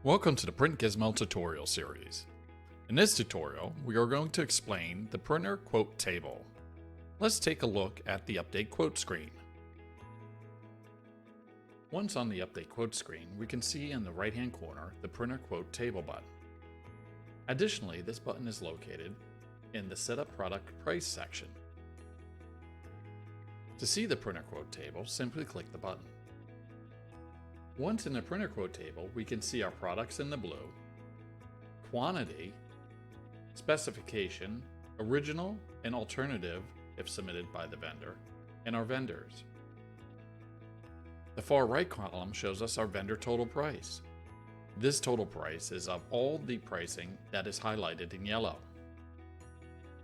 Welcome to the PrintGizmo tutorial series. In this tutorial, we are going to explain the printer quote table. Let's take a look at the Update Quote screen. Once on the Update Quote screen, we can see in the right-hand corner the Printer Quote Table button. Additionally, this button is located in the Setup Product Price section. To see the Printer Quote table, simply click the button. Once in the printer quote table, we can see our products in the blue, quantity, specification, original and alternative if submitted by the vendor, and our vendors. The far right column shows us our vendor total price. This total price is of all the pricing that is highlighted in yellow.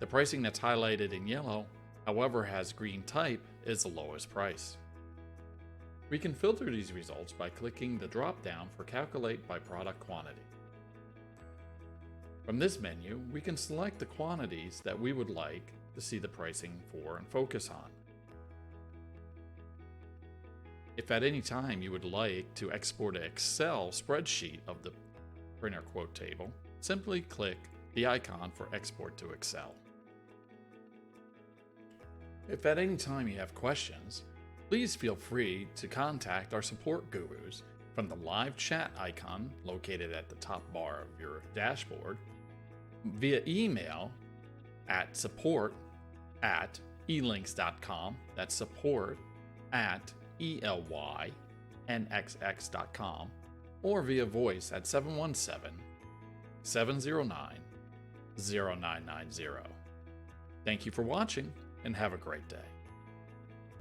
The pricing that's highlighted in yellow, however, has green type, is the lowest price. We can filter these results by clicking the drop-down for Calculate by Product Quantity. From this menu, we can select the quantities that we would like to see the pricing for and focus on. If at any time you would like to export an Excel spreadsheet of the printer quote table, simply click the icon for Export to Excel. If at any time you have questions, please feel free to contact our support gurus from the live chat icon located at the top bar of your dashboard, via email at support@elinks.com, that's support@elynxx.com, or via voice at 717-709-0990. Thank you for watching and have a great day.